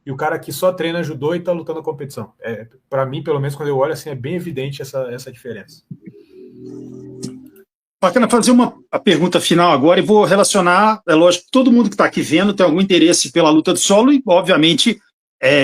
e o cara que só treina judô e está lutando na competição. Para mim, pelo menos, quando eu olho assim, é bem evidente essa diferença. Bacana, fazer a pergunta final agora e vou relacionar, é lógico, todo mundo que está aqui vendo tem algum interesse pela luta de solo e, obviamente,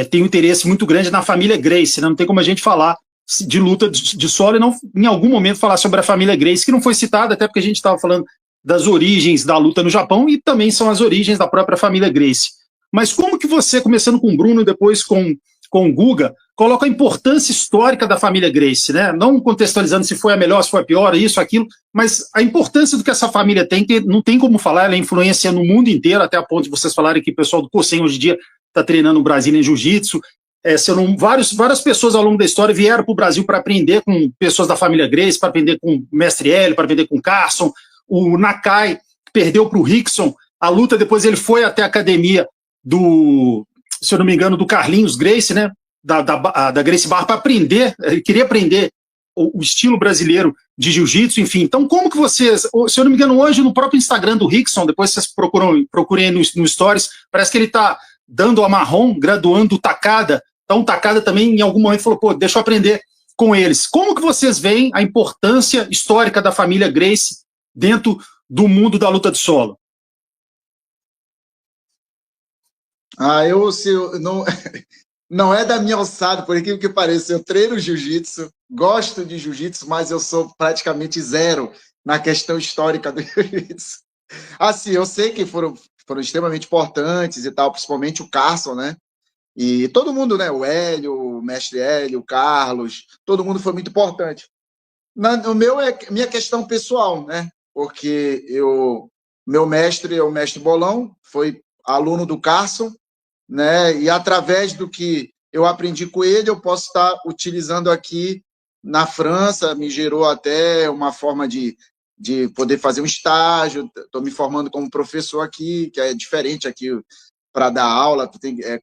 tem um interesse muito grande na família Gracie, né? Não tem como a gente falar de luta de solo e não, em algum momento, falar sobre a família Gracie, que não foi citada, até porque a gente estava falando das origens da luta no Japão e também são as origens da própria família Gracie. Mas como que você, começando com o Bruno e depois com o Guga, coloca a importância histórica da família Gracie, né? Não contextualizando se foi a melhor, se foi a pior, isso, aquilo, mas a importância do que essa família tem, que não tem como falar, ela influencia no mundo inteiro, até a ponto de vocês falarem que o pessoal do Kosen hoje em dia está treinando no Brasil em jiu-jitsu. Várias pessoas ao longo da história vieram para o Brasil para aprender com pessoas da família Gracie, para aprender com o Mestre Hélio, para aprender com o Carson, o Nakai perdeu para o Rickson, a luta depois ele foi até a academia se eu não me engano, do Carlinhos Gracie, né? Da Gracie Barra, para aprender, ele queria aprender o estilo brasileiro de jiu-jitsu, enfim. Então, como que vocês, se eu não me engano, hoje no próprio Instagram do Rickson, depois vocês procurem no Stories, parece que ele está dando a marrom, graduando o Takada. Então, o Takada também, em algum momento, falou, pô, deixa eu aprender com eles. Como que vocês veem a importância histórica da família Gracie dentro do mundo da luta de solo? Não é da minha alçada, por incrível que pareça. Eu treino jiu-jitsu, gosto de jiu-jitsu, mas eu sou praticamente zero na questão histórica do jiu-jitsu. Assim, eu sei que foram extremamente importantes e tal, principalmente o Carson, né? E todo mundo, né? O Hélio, o Mestre Hélio, o Carlos, todo mundo foi muito importante. O meu é minha questão pessoal, né? Porque meu mestre é o Mestre Bolão, foi aluno do Carson, né? E através do que eu aprendi com ele, eu posso estar utilizando aqui na França, me gerou até uma forma de poder fazer um estágio, estou me formando como professor aqui, que é diferente aqui para dar aula, é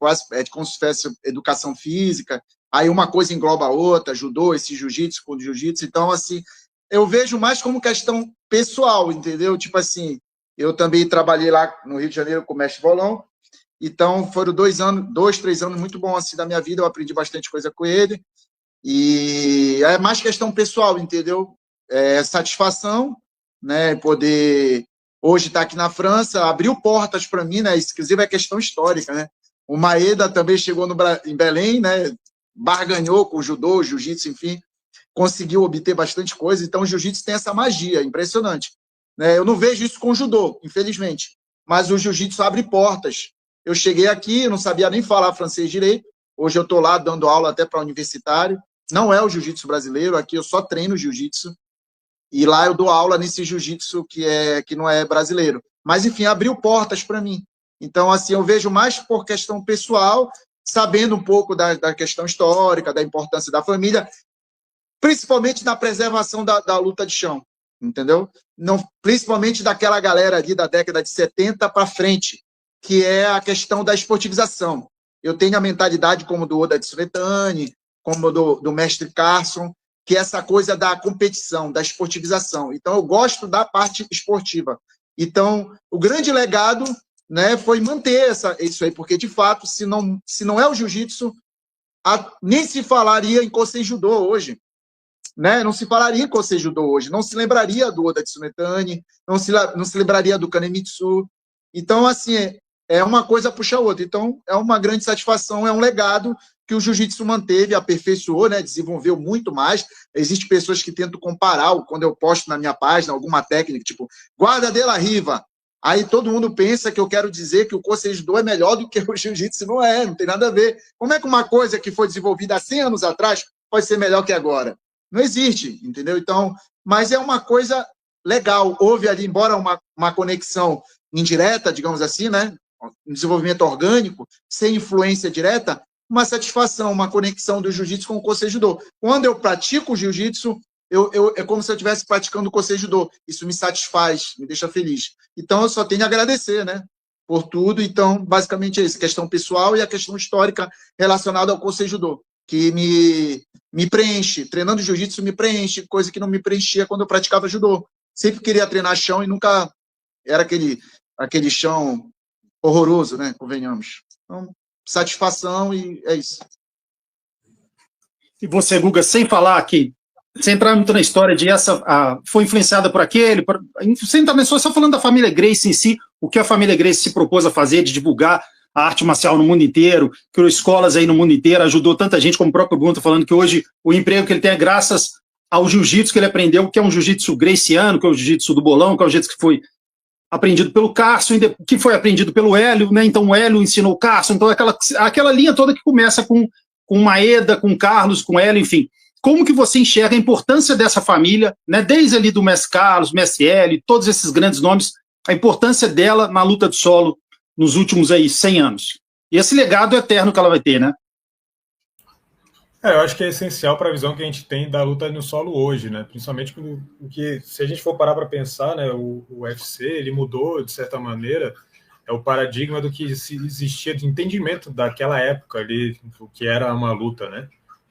como se fosse educação física, aí uma coisa engloba a outra, judô, esse jiu-jitsu com jiu-jitsu, então, assim, eu vejo mais como questão pessoal, entendeu? Tipo assim, eu também trabalhei lá no Rio de Janeiro com o Mestre Bolão, então foram 3 anos muito bons assim da minha vida, eu aprendi bastante coisa com ele, e é mais questão pessoal, entendeu? Satisfação, né, poder hoje estar aqui na França, abriu portas para mim, né, inclusive é questão histórica, né, o Maeda também chegou em Belém, né, barganhou com o judô, o jiu-jitsu, enfim, conseguiu obter bastante coisa, então o jiu-jitsu tem essa magia, impressionante, né, eu não vejo isso com o judô, infelizmente, mas o jiu-jitsu abre portas. Eu cheguei aqui, não sabia nem falar francês direito, hoje eu estou lá dando aula até para universitário, não é o jiu-jitsu brasileiro, aqui eu só treino jiu-jitsu, e lá eu dou aula nesse jiu-jitsu que não é brasileiro. Mas, enfim, abriu portas para mim. Então, assim, eu vejo mais por questão pessoal, sabendo um pouco da questão histórica, da importância da família, principalmente na preservação da luta de chão, entendeu? Não, principalmente daquela galera ali da década de 70 para frente, que é a questão da esportivização. Eu tenho a mentalidade como do Oda Tsuretani, como do Mestre Carson, que é essa coisa da competição, da esportivização. Então, eu gosto da parte esportiva. Então, o grande legado, né, foi manter isso aí, porque, de fato, se não é o jiu-jitsu, nem se falaria em Kosei Judô hoje. Né? Não se falaria em Kosei Judô hoje, não se lembraria do Oda Tsuretani, não se lembraria do Kanemitsu. Então, assim, é uma coisa puxa a outra. Então, é uma grande satisfação, é um legado que o jiu-jitsu manteve, aperfeiçoou, né, desenvolveu muito mais. Existem pessoas que tentam comparar, quando eu posto na minha página alguma técnica, tipo, guarda de la riva. Aí todo mundo pensa que eu quero dizer que o Kosei Judô é melhor do que o jiu-jitsu. Não tem nada a ver. Como é que uma coisa que foi desenvolvida há 100 anos atrás pode ser melhor que agora? Não existe, entendeu? Então, mas é uma coisa legal. Houve ali, embora uma conexão indireta, digamos assim, né? Um desenvolvimento orgânico, sem influência direta, uma satisfação, uma conexão do jiu-jitsu com o Kosei Judô. Quando eu pratico o jiu-jitsu, é como se eu estivesse praticando o Kosei Judô. Isso me satisfaz, me deixa feliz. Então, eu só tenho a agradecer, né? Por tudo. Então, basicamente é isso. A questão pessoal e a questão histórica relacionada ao Kosei Judô, que me preenche. Treinando jiu-jitsu me preenche, coisa que não me preenchia quando eu praticava judô. Sempre queria treinar chão e nunca era aquele chão horroroso, né? Convenhamos. Então, satisfação e é isso. E você, Guga, sem falar que, sem entrar muito na história de foi influenciada por aquele, sem também só falando da família Gracie em si, o que a família Gracie se propôs a fazer, de divulgar a arte marcial no mundo inteiro, criou escolas aí no mundo inteiro, ajudou tanta gente, como o próprio Bruno está falando, que hoje o emprego que ele tem é graças ao jiu-jitsu que ele aprendeu, que é um jiu-jitsu graciano, que é o jiu-jitsu do bolão, que é o jiu-jitsu que foi aprendido pelo Carson, que foi aprendido pelo Hélio, né? Então o Hélio ensinou o Carson, então aquela linha toda que começa com Maeda, com Carlos, com Hélio, enfim. Como que você enxerga a importância dessa família, né? Desde ali do mestre Carlos, mestre Hélio, todos esses grandes nomes, a importância dela na luta de solo nos últimos aí 100 anos. E esse legado eterno que ela vai ter, né? Eu acho que é essencial para a visão que a gente tem da luta no solo hoje, né? Principalmente porque, se a gente for parar para pensar, né, o UFC ele mudou, de certa maneira, o paradigma do que existia de entendimento daquela época ali, o que era uma luta, né?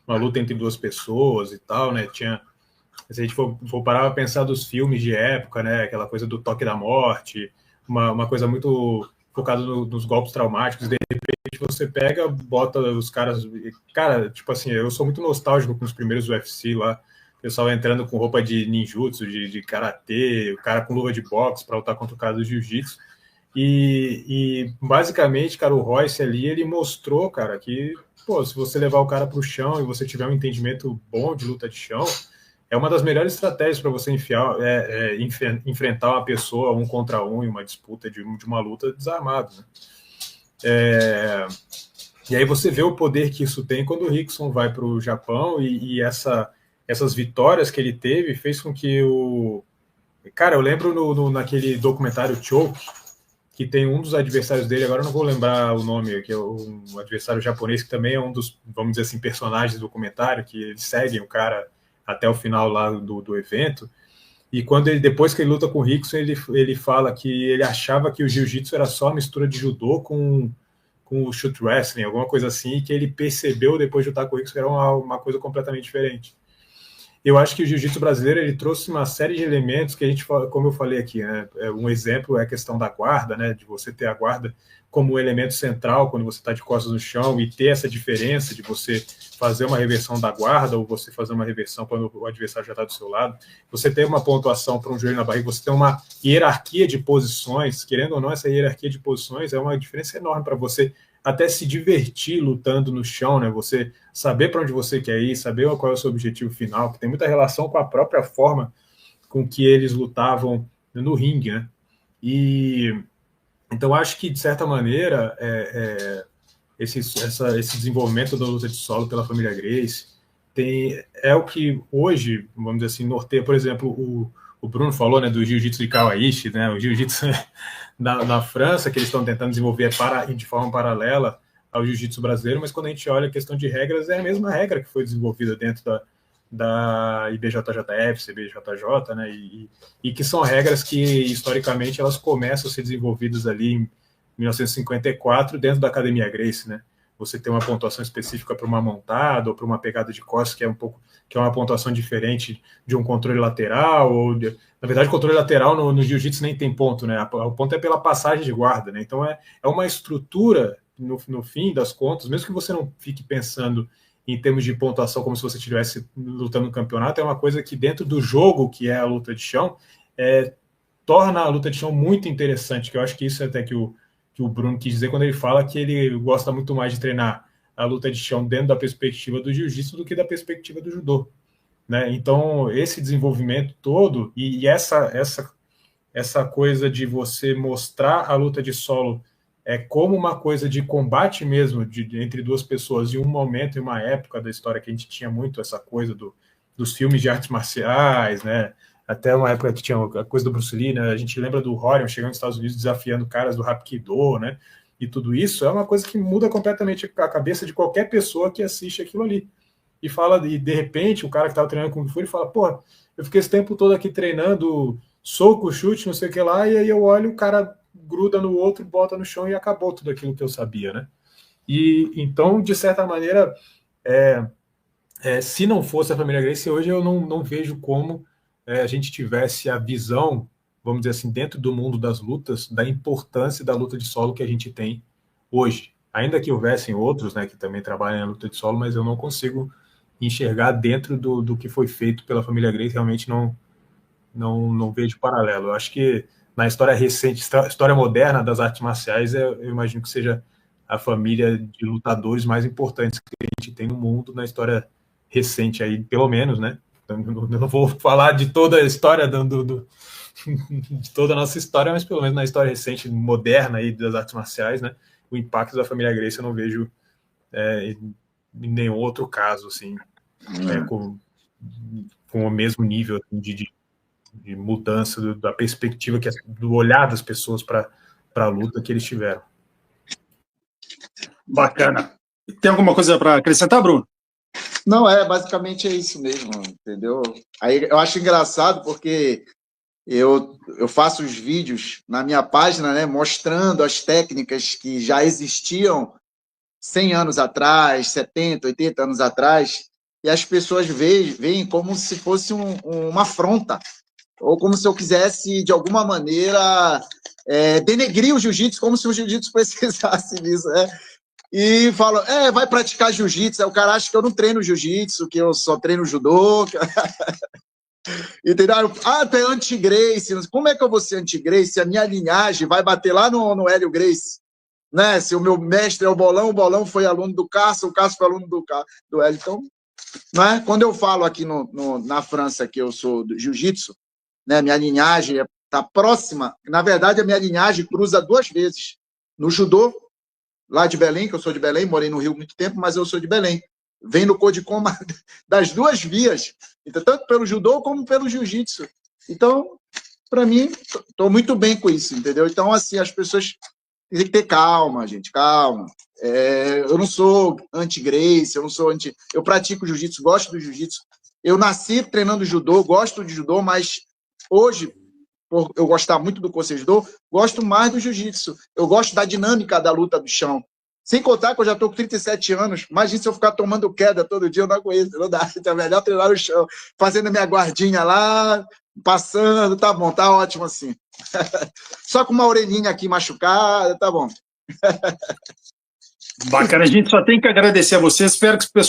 Uma luta entre duas pessoas e tal, né? Se a gente for parar para pensar dos filmes de época, né? Aquela coisa do toque da morte, uma coisa muito focada nos golpes traumáticos, de repente você pega, bota os caras... Cara, tipo assim, eu sou muito nostálgico com os primeiros UFC lá, o pessoal entrando com roupa de ninjutsu, de karatê, o cara com luva de boxe para lutar contra o cara do jiu-jitsu. E basicamente, cara, o Royce ali, ele mostrou, cara, que, pô, se você levar o cara pro chão e você tiver um entendimento bom de luta de chão, é uma das melhores estratégias para você enfrentar uma pessoa 1 contra 1 em uma disputa de uma luta desarmado, né? E aí você vê o poder que isso tem quando o Rickson vai para o Japão e essas vitórias que ele teve fez com que o... Cara, eu lembro naquele documentário Choke, que tem um dos adversários dele, agora eu não vou lembrar o nome, que é um adversário japonês, que também é um dos, vamos dizer assim, personagens do documentário, que eles seguem o cara até o final lá do evento. E depois que ele luta com o Rickson, ele fala que ele achava que o jiu-jitsu era só uma mistura de judô com o shoot wrestling, alguma coisa assim, e que ele percebeu depois de lutar com o Rickson que era uma coisa completamente diferente. Eu acho que o jiu-jitsu brasileiro ele trouxe uma série de elementos que a gente, como eu falei aqui, né? Um exemplo é a questão da guarda, né? De você ter a guarda como um elemento central quando você está de costas no chão e ter essa diferença de você fazer uma reversão da guarda ou você fazer uma reversão quando o adversário já está do seu lado. Você ter uma pontuação para um joelho na barriga, você ter uma hierarquia de posições, querendo ou não, essa hierarquia de posições é uma diferença enorme para você até se divertir lutando no chão, né? Você saber para onde você quer ir, saber qual é o seu objetivo final, que tem muita relação com a própria forma com que eles lutavam no ringue, né? E então acho que de certa maneira esse desenvolvimento da luta de solo pela família Gracie é o que hoje, vamos dizer assim, norteia, por exemplo, o Bruno falou, né, do jiu-jitsu de Kawaishi, né? O jiu-jitsu na França, que eles estão tentando desenvolver de forma paralela ao jiu-jitsu brasileiro, mas quando a gente olha a questão de regras, é a mesma regra que foi desenvolvida dentro da IBJJF, CBJJ, né, e que são regras que, historicamente, elas começam a ser desenvolvidas ali em 1954 dentro da Academia Gracie, né? Você tem uma pontuação específica para uma montada ou para uma pegada de costas que é uma pontuação diferente de um controle lateral, na verdade, o controle lateral no jiu-jitsu nem tem ponto, né? O ponto é pela passagem de guarda, né? Então é uma estrutura, no fim das contas, mesmo que você não fique pensando em termos de pontuação como se você estivesse lutando no campeonato, é uma coisa que dentro do jogo, que é a luta de chão, torna a luta de chão muito interessante, que eu acho que isso é até que o Bruno quis dizer quando ele fala que ele gosta muito mais de treinar a luta de chão dentro da perspectiva do jiu-jitsu do que da perspectiva do judô, né? Então, esse desenvolvimento todo e essa coisa de você mostrar a luta de solo como uma coisa de combate mesmo entre duas pessoas em um momento, em uma época da história que a gente tinha muito essa coisa dos filmes de artes marciais, né? Até uma época que tinha a coisa do Bruce Lee, né? A gente lembra do Rorion chegando nos Estados Unidos desafiando caras do Hapkido, né? E tudo isso é uma coisa que muda completamente a cabeça de qualquer pessoa que assiste aquilo ali. E fala, e de repente, o cara que estava treinando Kung Fu, ele fala, pô, eu fiquei esse tempo todo aqui treinando soco, chute, não sei o que lá, e aí eu olho, o cara gruda no outro, bota no chão e acabou tudo aquilo que eu sabia, né? E então, de certa maneira, se não fosse a família Gracie, hoje eu não vejo como a gente tivesse a visão, vamos dizer assim, dentro do mundo das lutas, da importância da luta de solo que a gente tem hoje. ainda que houvessem outros, né, que também trabalham na luta de solo, mas eu não consigo enxergar dentro do que foi feito pela família Gracie, realmente não vejo paralelo. Eu acho que na história recente, história moderna das artes marciais, eu imagino que seja a família de lutadores mais importantes que a gente tem no mundo na história recente aí, pelo menos, né? Eu não vou falar de toda a história de toda a nossa história, mas pelo menos na história recente, moderna aí das artes marciais, né? O impacto da família Gracie eu não vejo em nenhum outro caso, assim, com o mesmo nível assim, de mudança da perspectiva, do olhar das pessoas para a luta que eles tiveram. Bacana. Tem alguma coisa para acrescentar, Bruno? Não, basicamente é isso mesmo, entendeu? Aí eu acho engraçado porque eu faço os vídeos na minha página, né, mostrando as técnicas que já existiam 100 anos atrás, 70, 80 anos atrás, e as pessoas veem como se fosse uma afronta, ou como se eu quisesse, de alguma maneira, denegrir o jiu-jitsu, como se o jiu-jitsu precisasse disso, né? E falam, vai praticar jiu-jitsu. Aí o cara acha que eu não treino jiu-jitsu, que eu só treino judô. Entendeu? Tu é anti-Gracie. Como é que eu vou ser anti-Gracie se a minha linhagem vai bater lá no Hélio Gracie? Né? Se o meu mestre é o Bolão foi aluno do Cássio, o Cássio foi aluno do Hélio. Então, né? Quando eu falo aqui na França que eu sou do jiu-jitsu, né? Minha linhagem está próxima. Na verdade, a minha linhagem cruza 2 vezes. No judô, lá de Belém, que eu sou de Belém, morei no Rio muito tempo, mas eu sou de Belém. Vem no Codicoma das 2 vias, então, tanto pelo judô como pelo jiu-jitsu. Então, para mim, estou muito bem com isso, entendeu? Então, assim, as pessoas têm que ter calma, gente, calma. Eu não sou anti-Gracie, eu não sou anti... Eu pratico jiu-jitsu, gosto do jiu-jitsu. Eu nasci treinando judô, gosto de judô, mas hoje, por eu gostar muito do Koseidô, gosto mais do jiu-jitsu. Eu gosto da dinâmica da luta do chão. Sem contar que eu já estou com 37 anos. Imagina se eu ficar tomando queda todo dia, eu não aguento. Não dá. Então é melhor treinar no chão, fazendo a minha guardinha lá, passando, tá bom, tá ótimo assim. Só com uma orelhinha aqui machucada, tá bom. Bacana, a gente só tem que agradecer a você. Espero que o pessoal